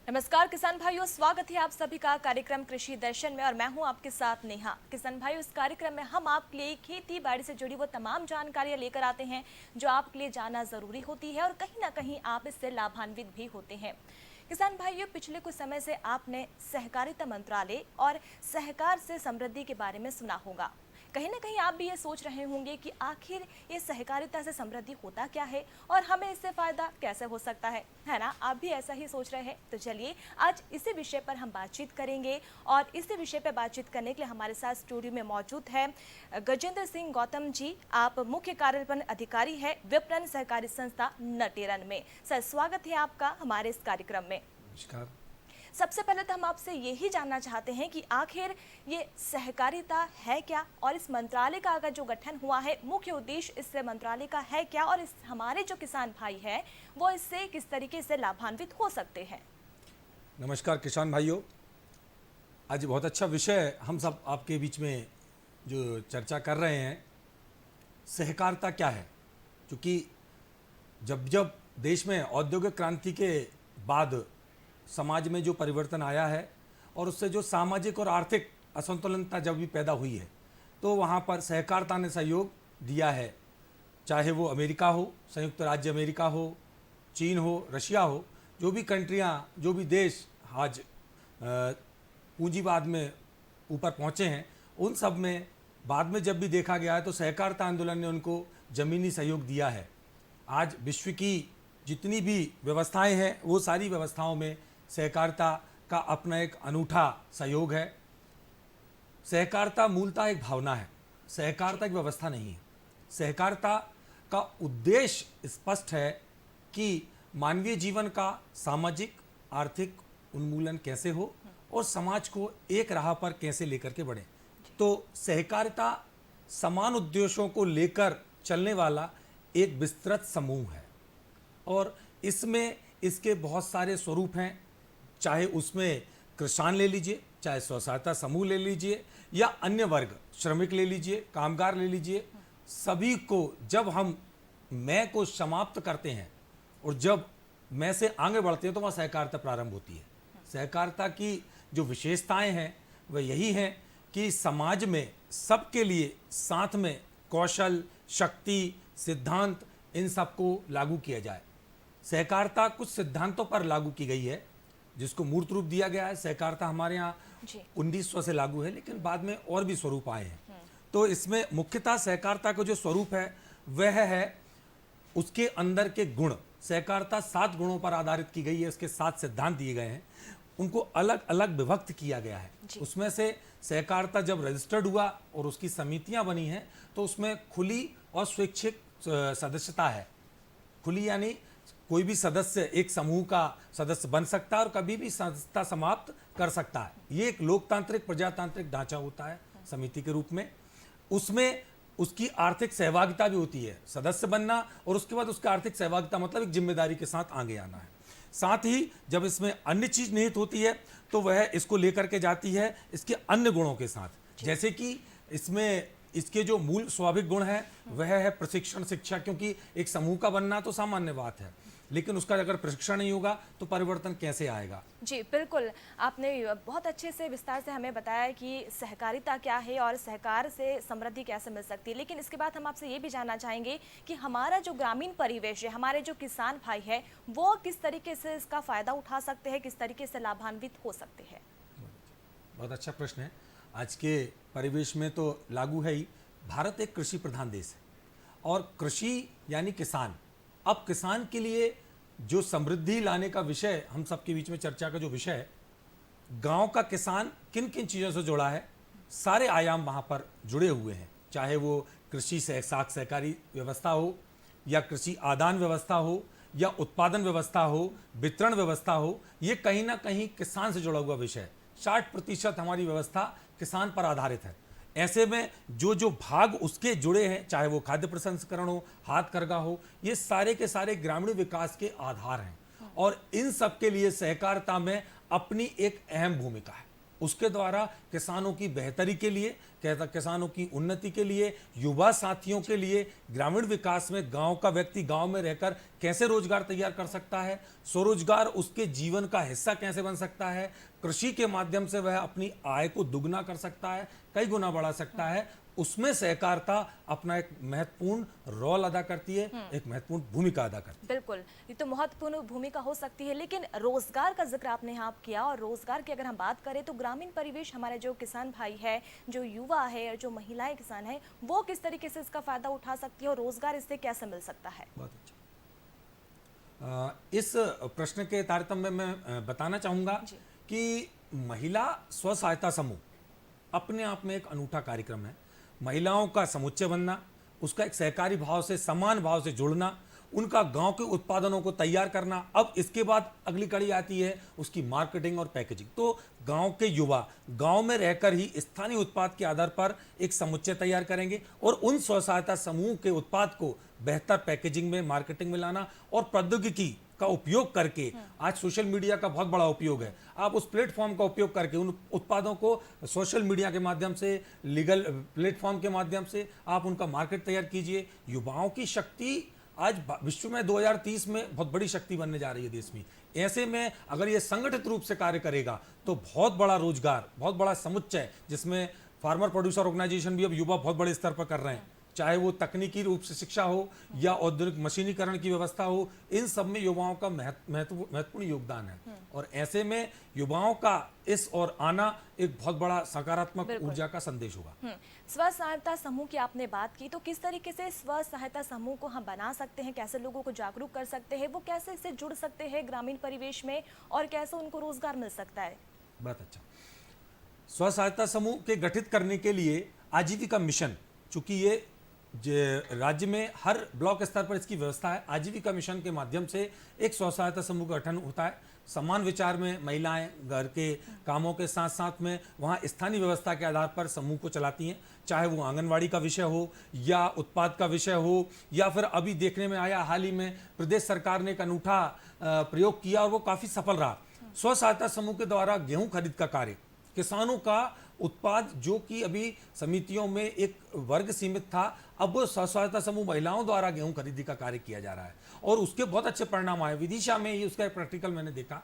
नमस्कार किसान भाइयों, स्वागत है आप सभी का कार्यक्रम कृषि दर्शन में और मैं हूं आपके साथ नेहा। किसान भाइयों, इस कार्यक्रम में हम आपके लिए खेती बाड़ी से जुड़ी वो तमाम जानकारियां लेकर आते हैं जो आपके लिए जानना जरूरी होती है और कहीं ना कहीं आप इससे लाभान्वित भी होते हैं। किसान भाइयों, पिछले कुछ समय से आपने सहकारिता मंत्रालय और सहकार से समृद्धि के बारे में सुना होगा। कहीं ना कहीं आप भी ये सोच रहे होंगे कि आखिर ये सहकारिता से समृद्धि होता क्या है और हमें इससे फायदा कैसे हो सकता है ना? आप भी ऐसा ही सोच रहे हैं। तो चलिए आज इसी विषय पर हम बातचीत करेंगे और इसी विषय पर बातचीत करने के लिए हमारे साथ स्टूडियो में मौजूद है गजेंद्र सिंह गौतम जी। आप मुख्य कार्यपालन अधिकारी है विपणन सहकारी संस्था नटेरन में। सर, स्वागत है आपका हमारे इस कार्यक्रम में। नमस्कार। सबसे पहले तो हम आपसे यही जानना चाहते हैं कि आखिर ये सहकारिता है क्या और इस मंत्रालय का अगर जो गठन हुआ है, मुख्य उद्देश्य इस मंत्रालय का है क्या और इस हमारे जो किसान भाई हैं वो इससे किस तरीके से लाभान्वित हो सकते हैं। नमस्कार किसान भाइयों, आज बहुत अच्छा विषय हम सब आपके बीच में जो चर्चा कर रहे हैं, सहकारिता क्या है। क्योंकि जब जब देश में औद्योगिक क्रांति के बाद समाज में जो परिवर्तन आया है और उससे जो सामाजिक और आर्थिक असंतुलनता जब भी पैदा हुई है, तो वहाँ पर सहकारिता ने सहयोग दिया है। चाहे वो अमेरिका हो, संयुक्त राज्य अमेरिका हो, चीन हो, रशिया हो, जो भी कंट्रियाँ, जो भी देश आज पूंजीवाद में ऊपर पहुँचे हैं, उन सब में बाद में जब भी देखा गया है तो सहकारिता आंदोलन ने उनको ज़मीनी सहयोग दिया है। आज विश्व की जितनी भी व्यवस्थाएं हैं, वो सारी व्यवस्थाओं में सहकारिता का अपना एक अनूठा सहयोग है। सहकारिता मूलतः एक भावना है, सहकारिता एक व्यवस्था नहीं है। सहकारिता का उद्देश्य स्पष्ट है कि मानवीय जीवन का सामाजिक आर्थिक उन्मूलन कैसे हो और समाज को एक राह पर कैसे लेकर के बढ़े। तो सहकारिता समान उद्देश्यों को लेकर चलने वाला एक विस्तृत समूह है और इसमें इसके बहुत सारे स्वरूप हैं। चाहे उसमें किसान ले लीजिए, चाहे स्व सहायता समूह ले लीजिए या अन्य वर्ग, श्रमिक ले लीजिए, कामगार ले लीजिए, सभी को जब हम मैं को समाप्त करते हैं और जब मैं से आगे बढ़ते हैं तो वहाँ सहकारिता प्रारंभ होती है। सहकारिता की जो विशेषताएं हैं वह यही हैं कि समाज में सबके लिए साथ में कौशल, शक्ति, सिद्धांत, इन सबको लागू किया जाए। सहकारिता कुछ सिद्धांतों पर लागू की गई है जिसको मूर्त रूप दिया गया है। सहकारिता हमारे यहाँ 1900 से लागू है, लेकिन बाद में और भी स्वरूप आए हैं। तो इसमें मुख्यतः सहकारिता का जो स्वरूप है वह है उसके अंदर के गुण। सहकारिता 7 गुणों पर आधारित की गई है, इसके 7 सिद्धांत दिए गए हैं, उनको अलग अलग विभक्त किया गया है। उसमें से सहकारिता जब रजिस्टर्ड हुआ और उसकी समितियां बनी हैं तो उसमें खुली और स्वैच्छिक सदस्यता है। खुली यानी कोई भी सदस्य एक समूह का सदस्य बन सकता है और कभी भी संस्था समाप्त कर सकता है। ये एक लोकतांत्रिक प्रजातांत्रिक ढांचा होता है समिति के रूप में। उसमें उसकी आर्थिक सहभागिता भी होती है, सदस्य बनना और उसके बाद उसका आर्थिक सहभागिता मतलब एक जिम्मेदारी के साथ आगे आना है। साथ ही जब इसमें अन्य चीज निहित होती है तो वह इसको लेकर के जाती है इसके अन्य गुणों के साथ। जैसे कि इसमें इसके जो मूल स्वाभाविक गुण है वह है प्रशिक्षण, शिक्षा। क्योंकि एक समूह का बनना तो सामान्य बात है, लेकिन उसका अगर प्रशिक्षण नहीं होगा तो परिवर्तन कैसे आएगा। जी बिल्कुल, आपने बहुत अच्छे से विस्तार से हमें बताया कि सहकारिता क्या है और सहकार से समृद्धि कैसे मिल सकती है। लेकिन इसके बाद हम आपसे ये भी जानना चाहेंगे कि हमारा जो ग्रामीण परिवेश है, हमारे जो किसान भाई है, वो किस तरीके से इसका फायदा उठा सकते हैं, किस तरीके से लाभान्वित हो सकते हैं। बहुत अच्छा प्रश्न है। आज के परिवेश में तो लागू है ही। भारत एक कृषि प्रधान देश है और कृषि यानी किसान। अब किसान के लिए जो समृद्धि लाने का विषय हम सबके बीच में चर्चा का जो विषय है, गांव का किसान किन किन चीज़ों से जुड़ा है, सारे आयाम वहां पर जुड़े हुए हैं। चाहे वो कृषि साख सहकारी व्यवस्था हो या कृषि आदान व्यवस्था हो या उत्पादन व्यवस्था हो, वितरण व्यवस्था हो, ये कहीं ना कहीं किसान से जुड़ा हुआ विषय है। 60% हमारी व्यवस्था किसान पर आधारित है। ऐसे में जो जो भाग उसके जुड़े हैं, चाहे वो खाद्य प्रसंस्करण हो, हाथकरघा हो, ये सारे के सारे ग्रामीण विकास के आधार हैं और इन सब के लिए सहकारिता में अपनी एक अहम भूमिका है। उसके द्वारा किसानों की बेहतरी के लिए किसानों की उन्नति के लिए, युवा साथियों के लिए, ग्रामीण विकास में गांव का व्यक्ति गांव में रहकर कैसे रोजगार तैयार कर सकता है, स्वरोजगार उसके जीवन का हिस्सा कैसे बन सकता है, कृषि के माध्यम से वह अपनी आय को दुगना कर सकता है, कई गुना बढ़ा सकता है, उसमें सहकारिता अपना एक महत्वपूर्ण रोल अदा करती है, एक महत्वपूर्ण भूमिका अदा करती है। बिल्कुल, ये तो महत्वपूर्ण भूमिका हो सकती है, लेकिन रोजगार का जिक्र आपने यहाँ किया, और रोजगार की अगर हम बात करें तो ग्रामीण परिवेश हमारे जो किसान भाई है, जो युवा है और जो महिलाएं किसान है, वो किस तरीके से इसका फायदा उठा सकती है और रोजगार इससे कैसे मिल सकता है? बहुत अच्छा। इस प्रश्न के तारतम्य में मैं बताना चाहूँगा कि महिला स्व सहायता समूह अपने आप में एक अनूठा कार्यक्रम है। महिलाओं का समुच्चय बनना, उसका एक सहकारी भाव से, समान भाव से जुड़ना, उनका गांव के उत्पादनों को तैयार करना। अब इसके बाद अगली कड़ी आती है उसकी मार्केटिंग और पैकेजिंग। तो गांव के युवा गांव में रहकर ही स्थानीय उत्पाद के आधार पर एक समुच्चय तैयार करेंगे और उन स्व सहायता समूह के उत्पाद को बेहतर पैकेजिंग में, मार्केटिंग में लाना और प्रौद्योगिकी का उपयोग करके, आज सोशल मीडिया का बहुत बड़ा उपयोग है, आप उस प्लेटफॉर्म का उपयोग करके उन उत्पादों को सोशल मीडिया के माध्यम से, लीगल प्लेटफॉर्म के माध्यम से आप उनका मार्केट तैयार कीजिए। युवाओं की शक्ति आज विश्व में 2030 में बहुत बड़ी शक्ति बनने जा रही है देश में। ऐसे में अगर ये संगठित रूप से कार्य करेगा तो बहुत बड़ा रोजगार, बहुत बड़ा समुच्चय, जिसमें फार्मर प्रोड्यूसर ऑर्गेनाइजेशन भी अब युवा बहुत बड़े स्तर पर कर रहे हैं, चाहे वो तकनीकी रूप से शिक्षा हो या औद्योगिक मशीनीकरण की व्यवस्था हो, इन सब में युवाओं का महत्वपूर्ण योगदान है। और ऐसे में युवाओं का इस और आना एक बहुत बड़ा सकारात्मक ऊर्जा का संदेश होगा। स्व सहायता समूह की आपने बात की, तो किस तरीके से स्व सहायता समूह को हम बना सकते हैं, कैसे लोगों को जागरूक कर सकते हैं, वो कैसे इससे जुड़ सकते हैं ग्रामीण परिवेश में, और कैसे उनको रोजगार मिल सकता है? बहुत अच्छा। स्व सहायता समूह के गठित करने के लिए आजीविका मिशन, चूंकि ये राज्य में हर ब्लॉक स्तर पर इसकी व्यवस्था है, आजीविका मिशन के माध्यम से एक स्व सहायता समूह का गठन होता है। समान विचार में महिलाएं घर के कामों के साथ साथ में वहाँ स्थानीय व्यवस्था के आधार पर समूह को चलाती हैं, चाहे वो आंगनवाड़ी का विषय हो या उत्पाद का विषय हो, या फिर अभी देखने में आया हाल ही में प्रदेश सरकार ने एक अनूठा प्रयोग किया और वो काफ़ी सफल रहा। स्व सहायता समूह के द्वारा गेहूँ खरीद का कार्य, किसानों का उत्पाद जो कि अभी समितियों में एक वर्ग सीमित था, अब वो स्व सहायता समूह महिलाओं द्वारा गेहूं खरीदी का कार्य किया जा रहा है और उसके बहुत अच्छे परिणाम आए। विदिशा में ही उसका एक प्रैक्टिकल मैंने देखा,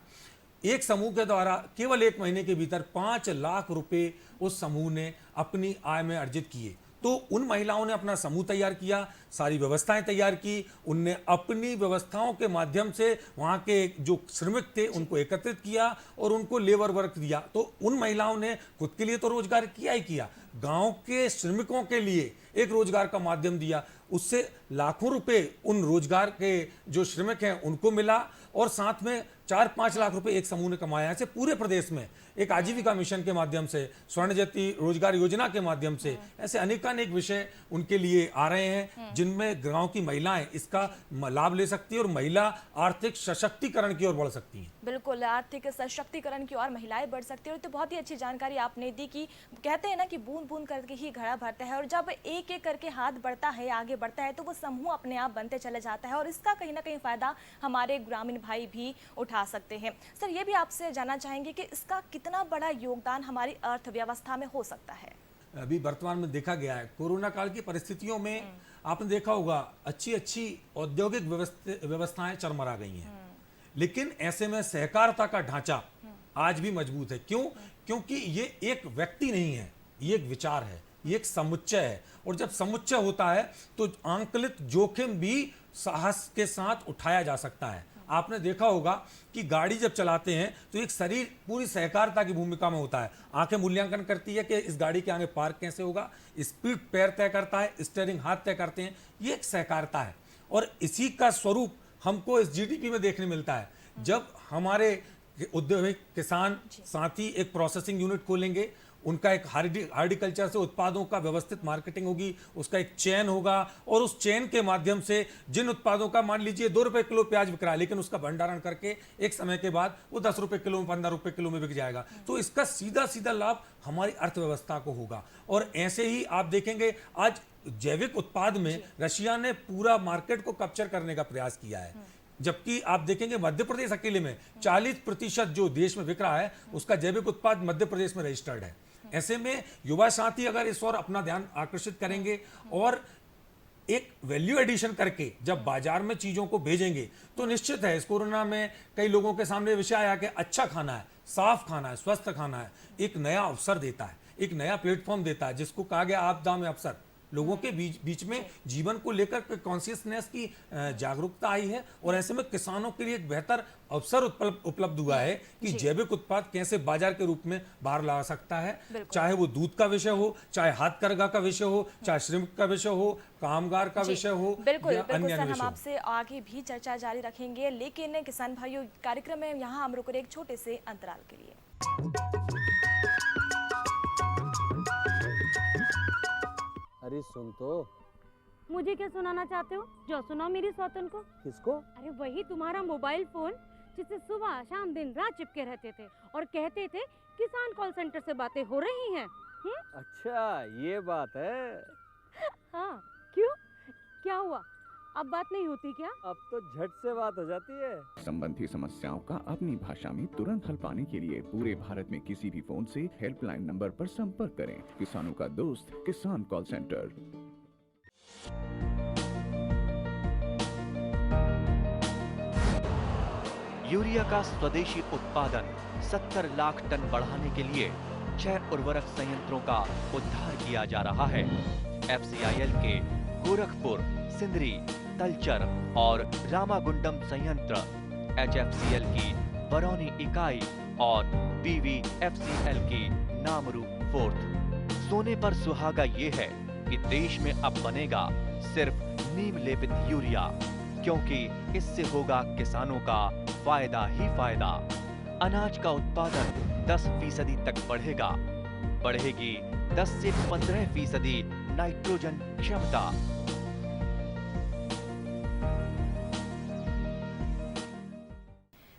एक समूह के द्वारा केवल 1 महीने के भीतर 5 लाख रुपए उस समूह ने अपनी आय में अर्जित किए। तो उन महिलाओं ने अपना समूह तैयार किया, सारी व्यवस्थाएं तैयार की, उनने अपनी व्यवस्थाओं के माध्यम से वहाँ के जो श्रमिक थे उनको एकत्रित किया और उनको लेबर वर्क दिया। तो उन महिलाओं ने खुद के लिए तो रोजगार किया ही किया, गांव के श्रमिकों के लिए एक रोजगार का माध्यम दिया, उससे लाखों रुपए उन रोजगार के जो श्रमिक हैं उनको मिला और साथ में 4-5 लाख रुपए एक समूह ने कमाया। ऐसे पूरे प्रदेश में एक आजीविका मिशन के माध्यम से, स्वर्ण जयंती रोजगार योजना के माध्यम से ऐसे अनेकानेक विषय उनके लिए आ रहे हैं जिनमें गांव की महिलाएं इसका लाभ ले सकती है और महिला आर्थिक सशक्तिकरण की ओर बढ़ सकती हैं। बिल्कुल, आर्थिक सशक्तिकरण की ओर महिलाएं बढ़ सकती है। और तो बहुत ही अच्छी जानकारी आपने दी कि कहते हैं ना कि बूंद बूंद करके ही घड़ा भरता है, और जब एक एक करके हाथ बढ़ता है, आगे बढ़ता है, तो वो समूह अपने आप बनते चले जाता है और इसका कहीं ना कहीं फायदा हमारे ग्रामीण भाई भी उठा सकते हैं। सर, ये भी आपसे जानना चाहेंगे कि इसका कितना बड़ा योगदान हमारी अर्थव्यवस्था में हो सकता है? अभी वर्तमान में देखा गया है, कोरोना काल की परिस्थितियों में आपने देखा होगा अच्छी औद्योगिक व्यवस्थाएं चरमरा गई हैं, लेकिन ऐसे में सहकारिता का ढांचा आज भी मजबूत है। क्यों? क्योंकि ये एक व्यक्ति नहीं है, ये एक विचार है, ये एक समुच्चय है, और जब समुच्चय होता है तो आंकलित जोखिम भी साहस के साथ उठाया जा सकता है। आपने देखा होगा कि गाड़ी जब चलाते हैं तो एक शरीर पूरी सहकारिता की भूमिका में होता है। आंखें मूल्यांकन करती है कि इस गाड़ी के आगे पार्क कैसे होगा, स्पीड पैर तय करता है, स्टीयरिंग हाथ तय करते हैं, ये एक सहकारिता है। और इसी का स्वरूप हमको इस जीडीपी में देखने मिलता है। जब हमारे औद्योगिक किसान साथी एक प्रोसेसिंग यूनिट खोलेंगे, उनका एक हार्टिकल्चर से उत्पादों का व्यवस्थित मार्केटिंग होगी, उसका एक चेन होगा, और उस चेन के माध्यम से जिन उत्पादों का मान लीजिए 2 रुपए किलो प्याज बिक रहा है, लेकिन उसका भंडारण करके एक समय के बाद वो 10 रुपए किलो में, 15 रुपए किलो में बिक जाएगा, तो इसका सीधा सीधा लाभ हमारी अर्थव्यवस्था को होगा। और ऐसे ही आप देखेंगे आज जैविक उत्पाद में रशिया ने पूरा मार्केट को कैप्चर करने का प्रयास किया है, जबकि आप देखेंगे मध्य प्रदेश अकेले में 40% जो देश में बिक रहा है उसका जैविक उत्पाद मध्य प्रदेश में रजिस्टर्ड है। ऐसे में युवा साथी अगर इस ओर अपना ध्यान आकर्षित करेंगे और एक वैल्यू एडिशन करके जब बाजार में चीजों को भेजेंगे तो निश्चित है इस कोरोना में कई लोगों के सामने विषय आया कि अच्छा खाना है, साफ खाना है, स्वस्थ खाना है, एक नया अवसर देता है, एक नया प्लेटफॉर्म देता है, जिसको कहा गया आपदा में अवसर। लोगों के बीच में जीवन को लेकर कॉन्शियसनेस की जागरूकता आई है और ऐसे में किसानों के लिए एक बेहतर अवसर उपलब्ध हुआ है कि जैविक उत्पाद कैसे बाजार के रूप में बाहर ला सकता है, चाहे वो दूध का विषय हो, चाहे हाथकरघा का विषय हो, चाहे श्रमिक का विषय हो, कामगार का विषय हो, बिल्कुल या बिल्कुल अन्य सर, हम विषय हो। आपसे आगे भी चर्चा जारी रखेंगे, लेकिन किसान भाइयों कार्यक्रम में यहाँ हम रुक रहे एक छोटे से अंतराल के लिए। अरे सुन तो। मुझे क्या सुनाना चाहते हो? जो सुनाओ मेरी सौतन को। किसको? अरे वही तुम्हारा मोबाइल फोन जिससे सुबह शाम दिन रात चिपके रहते थे और कहते थे किसान कॉल सेंटर से बातें हो रही हैं। अच्छा ये बात है। हाँ क्यों, क्या हुआ? अब बात नहीं होती क्या? अब तो झट से बात हो जाती है। संबंधी समस्याओं का अपनी भाषा में तुरंत हल पाने के लिए पूरे भारत में किसी भी फोन से हेल्पलाइन नंबर पर संपर्क करें। किसानों का दोस्त किसान कॉल सेंटर। यूरिया का स्वदेशी उत्पादन 70 लाख टन बढ़ाने के लिए 6 उर्वरक संयंत्रों का उद्धार किया जा रहा है। FCIL के गोरखपुर, सिंदरी, तलचर और रामागुंडम संयंत्र, HFCL की बरौनी इकाई और BVFCL की नामरू फोर्थ। सोने पर सुहागा ये है कि देश में अब बनेगा सिर्फ नीम लेपित यूरिया, क्योंकि इससे होगा किसानों का फायदा ही फायदा। अनाज का उत्पादन 10% तक बढ़ेगा, बढ़ेगी 10 से 15% नाइट्रोजन क्षमता।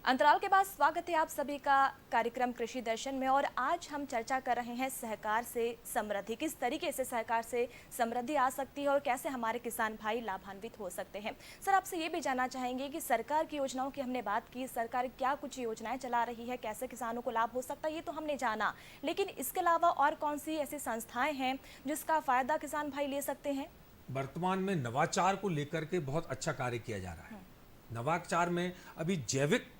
अंतराल के बाद स्वागत है आप सभी का कार्यक्रम कृषि दर्शन में, और आज हम चर्चा कर रहे हैं सहकार से समृद्धि। किस तरीके से सहकार से समृद्धि आ सकती है और कैसे हमारे किसान भाई लाभान्वित हो सकते हैं। सर, आपसे ये भी जानना चाहेंगे कि सरकार की योजनाओं की हमने बात की, सरकार क्या कुछ योजनाएं चला रही है, कैसे किसानों को लाभ हो सकता है, ये तो हमने जाना, लेकिन इसके अलावा और कौन सी ऐसी संस्थाएं हैं जिसका फायदा किसान भाई ले सकते हैं? वर्तमान में नवाचार को लेकर के बहुत अच्छा कार्य किया जा रहा है। नवाचार में अभी जैविक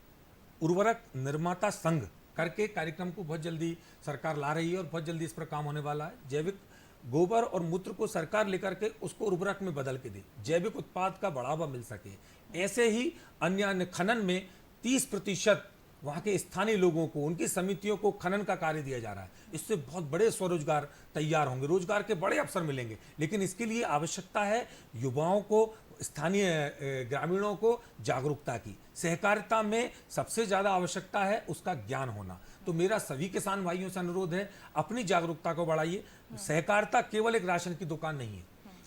उर्वरक निर्माता संघ करके कार्यक्रम को बहुत जल्दी सरकार ला रही है और बहुत जल्दी इस पर काम होने वाला है। जैविक गोबर और मूत्र को सरकार लेकर के उसको उर्वरक में बदल के दे, जैविक उत्पाद का बढ़ावा मिल सके। ऐसे ही अन्य अन्य खनन में 30% वहाँ के स्थानीय लोगों को, उनकी समितियों को खनन का कार्य दिया जा रहा है। इससे बहुत बड़े स्वरोजगार तैयार होंगे, रोजगार के बड़े अवसर मिलेंगे। लेकिन इसके लिए आवश्यकता है युवाओं को, स्थानीय ग्रामीणों को जागरूकता की। सहकारिता में सबसे ज़्यादा आवश्यकता है उसका ज्ञान होना। तो मेरा सभी किसान भाइयों से अनुरोध है, अपनी जागरूकता को बढ़ाइए। सहकारिता केवल एक राशन की दुकान नहीं है,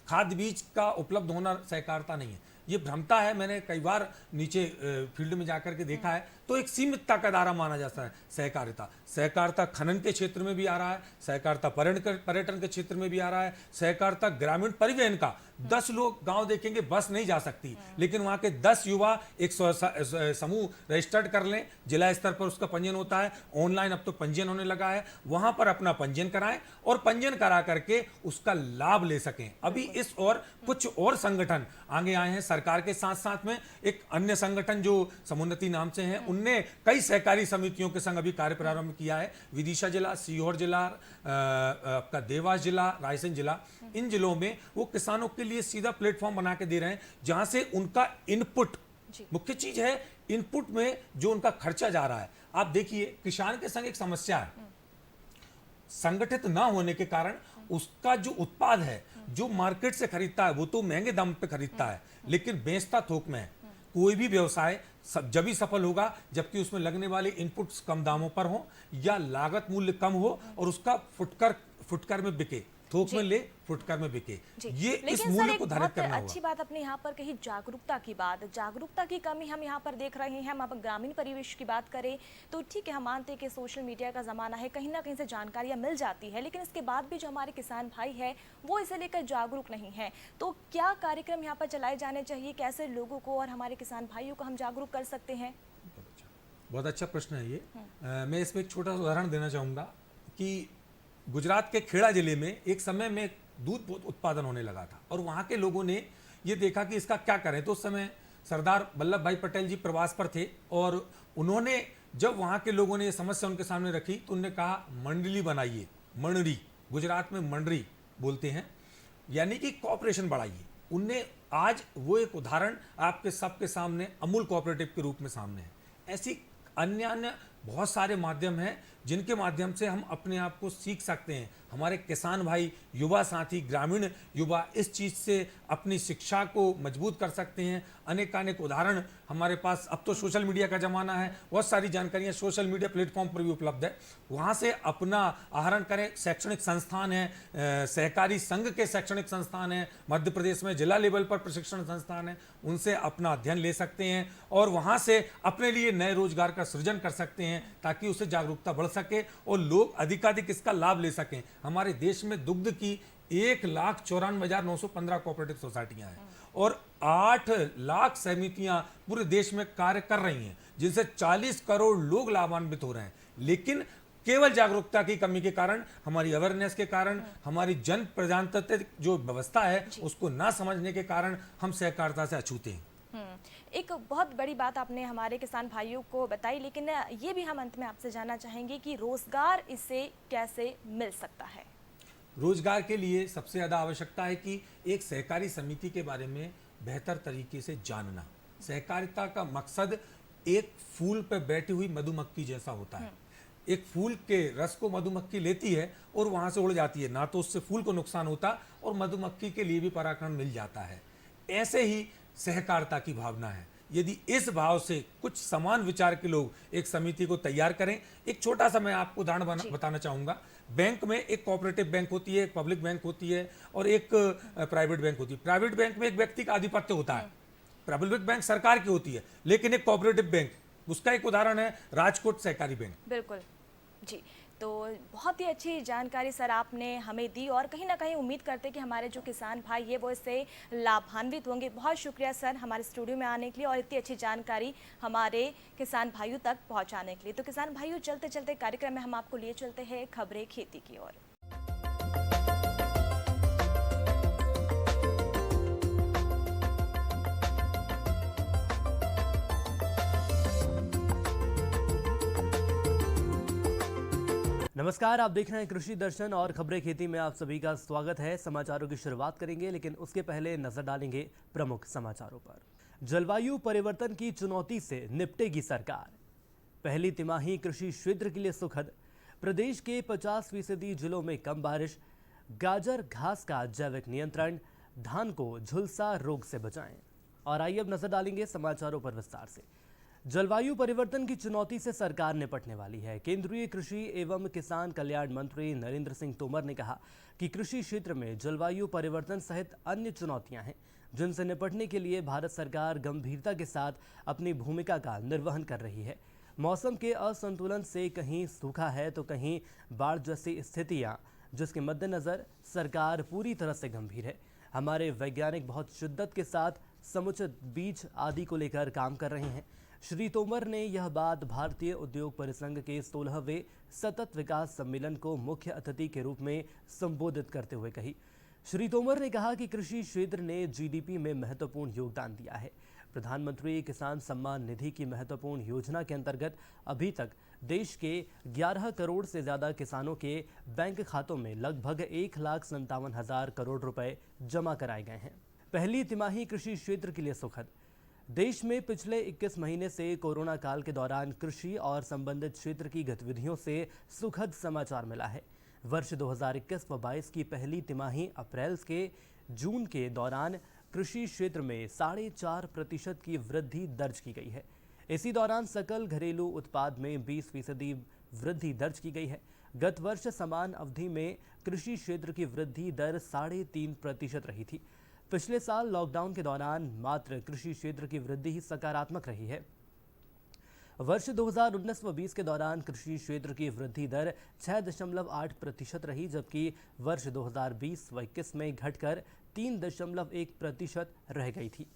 खाद बीज का उपलब्ध होना सहकारिता नहीं है। ये भ्रमता है, मैंने कई बार नीचे फील्ड में जाकर के देखा है, तो एक सीमितता का दायरा माना जाता है सहकारिता। सहकारिता खनन के क्षेत्र में भी आ रहा है, सहकारिता पर्यटन के क्षेत्र में भी आ रहा है, सहकारिता ग्रामीण परिवहन का। 10 लोग गांव देखेंगे, बस नहीं जा सकती, लेकिन वहां के 10 युवा एक समूह रजिस्टर्ड कर लें, जिला स्तर पर उसका पंजीयन होता है, ऑनलाइन अब तो पंजीयन होने लगा है, वहां पर अपना पंजीयन कराएं और पंजीयन करा करके उसका लाभ ले सकें। अभी इस और कुछ और संगठन आगे आए हैं सरकार के साथ साथ में। एक अन्य संगठन जो समुन्नति नाम से है, उनने कई सहकारी समितियों के संग अभी कार्य प्रारंभ किया है। विदिशा जिला, सीहोर जिला, आपका देवास जिला, रायसेन जिला, इन जिलों में वो किसानों के लिए सीधा प्लेटफॉर्म बना के दे रहे हैं, जहां से उनका इनपुट, मुख्य चीज है इनपुट में जो उनका खर्चा जा रहा है। आप देखिए, किसान के संग एक समस्या है, संगठित ना होने के कारण उसका जो उत्पाद है, जो मार्केट से खरीदता है, वो तो महंगे दाम पे खरीदता है, लेकिन बेचता थोक में है। कोई भी व्यवसाय जब ही सफल होगा जबकि उसमें लगने वाले इनपुट्स कम दामों पर हो या लागत मूल्य कम हो और उसका फुटकर में बिके, थोक में ले, फुटकर में बिके। ये इस मूल्य को धारित करना होगा। अच्छी बात अपने यहाँ पर कही जागरूकता की बात, जागरूकता की कमी हम यहाँ पर देख रहे हैं। हम अब ग्रामीण परिवेश की बात करें तो ठीक है, हम मानते हैं कि सोशल मीडिया का ज़माना है, कहीं ना कहीं से जानकारियाँ मिल जाती है, लेकिन इसके बाद भी जो हमारे किसान भाई है वो इसे लेकर जागरूक नहीं है। तो क्या कार्यक्रम यहाँ पर चलाए जाने चाहिए, कैसे लोगों को और हमारे किसान भाइयों को हम जागरूक कर सकते हैं? बहुत अच्छा प्रश्न है ये। मैं इसमें एक छोटा सा उदाहरण देना चाहूँगा कि गुजरात के खेड़ा जिले में एक समय में दूध उत्पादन होने लगा था और वहाँ के लोगों ने ये देखा कि इसका क्या करें। तो उस समय सरदार वल्लभ भाई पटेल जी प्रवास पर थे और उन्होंने जब वहाँ के लोगों ने ये समस्या उनके सामने रखी तो उन्होंने कहा मंडली बनाइए, मंडली, गुजरात में मंडरी बोलते हैं, यानी कि कॉपरेशन बढ़ाइए। उनने आज वो एक उदाहरण आपके सबके सामने अमूल कोऑपरेटिव के रूप में सामने है। ऐसी अन्य अन्य बहुत सारे माध्यम हैं जिनके माध्यम से हम अपने आप को सीख सकते हैं। हमारे किसान भाई, युवा साथी, ग्रामीण युवा इस चीज़ से अपनी शिक्षा को मजबूत कर सकते हैं। अनेकानेक उदाहरण हमारे पास, अब तो सोशल मीडिया का ज़माना है, बहुत सारी जानकारियाँ सोशल मीडिया प्लेटफॉर्म पर भी उपलब्ध है, वहाँ से अपना आहरण करें। शैक्षणिक संस्थान है, सहकारी संघ के शैक्षणिक संस्थान है, मध्य प्रदेश में जिला लेवल पर प्रशिक्षण संस्थान है, उनसे अपना अध्ययन ले सकते हैं और वहाँ से अपने लिए नए रोजगार का सृजन कर सकते हैं ताकि उससे जागरूकता बढ़ सके और लोग अधिकाधिक इसका लाभ ले सकें। हमारे देश में दुग्ध की 1,94,915 कोऑपरेटिव सोसाइटियां हैं और 8 लाख समितियां पूरे देश में कार्य कर रही हैं, जिनसे 40 करोड़ लोग लाभान्वित हो रहे हैं। लेकिन केवल जागरूकता की कमी के कारण, हमारी अवेयरनेस के कारण, हमारी जन प्रजातंत्र जो व्यवस्था है उसको ना समझने के कारण हम सहकारिता से अछूते हैं। एक बहुत बड़ी बात आपने हमारे किसान भाइयों को बताई, लेकिन ये भी हम अंत में आपसे जानना चाहेंगे कि रोजगार इससे कैसे मिल सकता है। रोजगार के लिए सबसे ज़्यादा आवश्यकता है कि एक सहकारी समिति के बारे में बेहतर तरीके से जानना। सहकारिता का मकसद एक फूल पर बैठी हुई मधुमक्खी जैसा होता है। एक फूल के रस को मधुमक्खी लेती है और वहाँ से उड़ जाती है, ना तो उससे फूल को नुकसान होता और मधुमक्खी के लिए भी परागण मिल जाता है। ऐसे ही सहकारिता की भावना है। यदि इस भाव से कुछ समान विचार के लोग एक समिति को तैयार करें, एक छोटा सा मैं आपको उदाहरण बताना चाहूँगा। बैंक में एक कोऑपरेटिव बैंक होती है, एक पब्लिक बैंक होती है और एक प्राइवेट बैंक होती है। प्राइवेट बैंक में एक व्यक्ति का आधिपत्य होता है, पब्लिक बैंक सरकार की होती है, लेकिन एक कोऑपरेटिव बैंक, उसका एक उदाहरण है राजकोट सहकारी बैंक। बिल्कुल जी, तो बहुत ही अच्छी जानकारी सर आपने हमें दी और कहीं ना कहीं उम्मीद करते हैं कि हमारे जो किसान भाई है वो इससे लाभान्वित होंगे। बहुत शुक्रिया सर हमारे स्टूडियो में आने के लिए और इतनी अच्छी जानकारी हमारे किसान भाइयों तक पहुंचाने के लिए। तो किसान भाइयों, चलते चलते कार्यक्रम में हम आपको लिए चलते हैं खबरें खेती की ओर। नमस्कार, आप देख रहे हैं कृषि दर्शन और खबरें खेती में आप सभी का स्वागत है। समाचारों की शुरुआत करेंगे, लेकिन उसके पहले नजर डालेंगे प्रमुख समाचारों पर। जलवायु परिवर्तन की चुनौती से निपटेगी सरकार। पहली तिमाही कृषि क्षेत्र के लिए सुखद। प्रदेश के 50% जिलों में कम बारिश। गाजर घास का जैविक नियंत्रण। धान को झुलसा रोग से बचाएं। और आइए अब नजर डालेंगे समाचारों पर विस्तार से। जलवायु परिवर्तन की चुनौती से सरकार निपटने वाली है। केंद्रीय कृषि एवं किसान कल्याण मंत्री नरेंद्र सिंह तोमर ने कहा कि कृषि क्षेत्र में जलवायु परिवर्तन सहित अन्य चुनौतियां हैं, जिनसे निपटने के लिए भारत सरकार गंभीरता के साथ अपनी भूमिका का निर्वहन कर रही है। मौसम के असंतुलन से कहीं सूखा है तो कहीं बाढ़ जैसी स्थितियां, जिसके मद्देनजर सरकार पूरी तरह से गंभीर है। हमारे वैज्ञानिक बहुत शिद्दत के साथ समुचित बीज आदि को लेकर काम कर रहे हैं। श्री तोमर ने यह बात भारतीय उद्योग परिसंघ के 16वें सतत विकास सम्मेलन को मुख्य अतिथि के रूप में संबोधित करते हुए कही। श्री तोमर ने कहा कि कृषि क्षेत्र ने जीडीपी में महत्वपूर्ण योगदान दिया है। प्रधानमंत्री किसान सम्मान निधि की महत्वपूर्ण योजना के अंतर्गत अभी तक देश के 11 करोड़ से ज्यादा किसानों के बैंक खातों में लगभग 1,57,000 करोड़ रुपए जमा कराए गए हैं। पहली तिमाही कृषि क्षेत्र के लिए सुखद। देश में पिछले 21 महीने से कोरोना काल के दौरान कृषि और संबंधित क्षेत्र की गतिविधियों से सुखद समाचार मिला है। वर्ष 2021 व 22 की पहली तिमाही अप्रैल के जून के दौरान कृषि क्षेत्र में 4.5% की वृद्धि दर्ज की गई है। इसी दौरान सकल घरेलू उत्पाद में 20% वृद्धि दर्ज की गई है। गत वर्ष समान अवधि में कृषि क्षेत्र की वृद्धि दर 3.5% रही थी। पिछले साल लॉकडाउन के दौरान मात्र कृषि क्षेत्र की वृद्धि ही सकारात्मक रही है। वर्ष 2019 व 20 के दौरान कृषि क्षेत्र की वृद्धि दर 6.8% रही, जबकि वर्ष 2020 व 21 में घटकर 3.1% रह गई थी।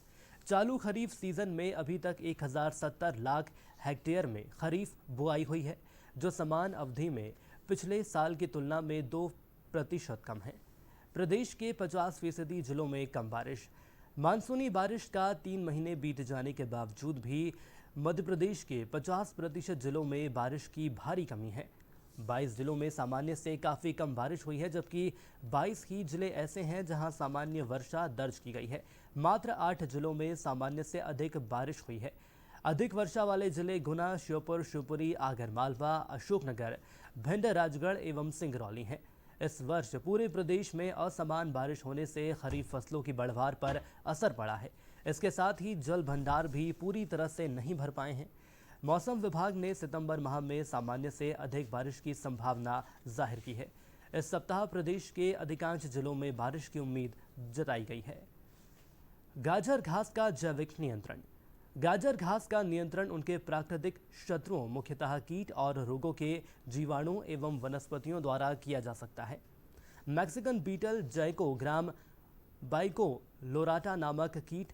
चालू खरीफ सीजन में अभी तक 1070 लाख हेक्टेयर में खरीफ बुआई हुई है, जो समान अवधि में पिछले साल की तुलना में 2% कम है। प्रदेश के 50% जिलों में कम बारिश। मानसूनी बारिश का 3 महीने बीत जाने के बावजूद भी मध्य प्रदेश के 50% जिलों में बारिश की भारी कमी है। 22 जिलों में सामान्य से काफ़ी कम बारिश हुई है, जबकि 22 ही जिले ऐसे हैं जहां सामान्य वर्षा दर्ज की गई है। मात्र 8 जिलों में सामान्य से अधिक बारिश हुई है। अधिक वर्षा वाले जिले गुना, श्योपुर, शिवपुरी, आगरमालवा, अशोकनगर, भिंड, राजगढ़ एवं सिंगरौली हैं। इस वर्ष पूरे प्रदेश में असमान बारिश होने से खरीफ फसलों की बढ़वार पर असर पड़ा है। इसके साथ ही जल भंडार भी पूरी तरह से नहीं भर पाए हैं। मौसम विभाग ने सितंबर माह में सामान्य से अधिक बारिश की संभावना जाहिर की है। इस सप्ताह प्रदेश के अधिकांश जिलों में बारिश की उम्मीद जताई गई है। गाजर घास का जैविक नियंत्रण। गाजर घास का नियंत्रण उनके प्राकृतिक शत्रुओं, मुख्यतः कीट और रोगों के जीवाणु एवं वनस्पतियों द्वारा किया जा सकता है। मैक्सिकन बीटल जैको ग्राम बाइको लोराटा नामक कीट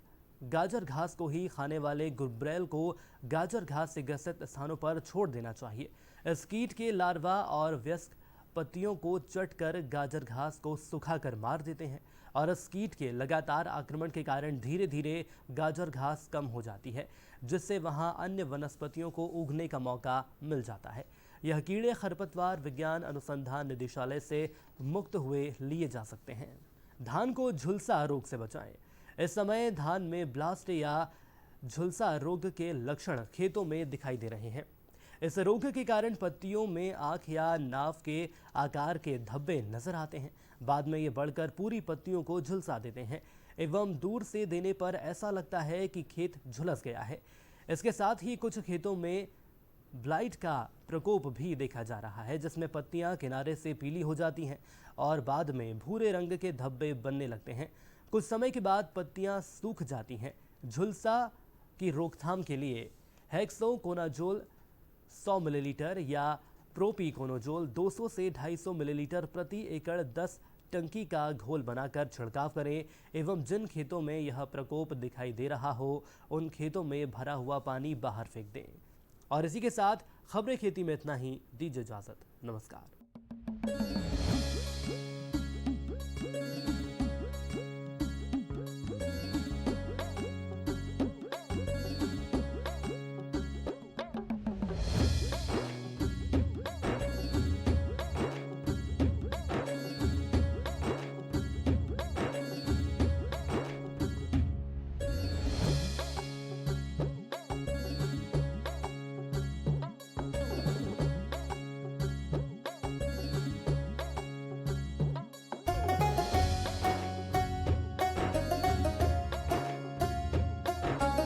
गाजर घास को ही खाने वाले गुब्रैल को गाजर घास से ग्रसित स्थानों पर छोड़ देना चाहिए। इस कीट के लार्वा और वयस्क पत्तियों को चटकर गाजर घास को सुखाकर मार देते हैं और इस कीट के लगातार आक्रमण के कारण धीरे धीरे गाजर घास कम हो जाती है, जिससे वहां अन्य वनस्पतियों को उगने का मौका मिल जाता है। यह कीड़े खरपतवार विज्ञान अनुसंधान निदेशालय से मुक्त हुए लिए जा सकते हैं। धान को झुलसा रोग से बचाएं। इस समय धान में ब्लास्ट या झुलसा रोग के लक्षण खेतों में दिखाई दे रहे हैं। इस रोग के कारण पत्तियों में आँख या नाव के आकार के धब्बे नजर आते हैं। बाद में ये बढ़कर पूरी पत्तियों को झुलसा देते हैं एवं दूर से देने पर ऐसा लगता है कि खेत झुलस गया है। इसके साथ ही कुछ खेतों में ब्लाइट का प्रकोप भी देखा जा रहा है, जिसमें पत्तियां किनारे से पीली हो जाती हैं और बाद में भूरे रंग के धब्बे बनने लगते हैं। कुछ समय के बाद पत्तियां सूख जाती हैं। झुलसा की रोकथाम के लिए हेक्सोकोनाजोल 100 मिलीलीटर या प्रोपीकोनाजोल 200 से 250 मिलीलीटर प्रति एकड़ 10 टंकी का घोल बनाकर छिड़काव करें एवं जिन खेतों में यह प्रकोप दिखाई दे रहा हो उन खेतों में भरा हुआ पानी बाहर फेंक दें। और इसी के साथ खबरें खेती में इतना ही। दीजिए इजाजत। नमस्कार।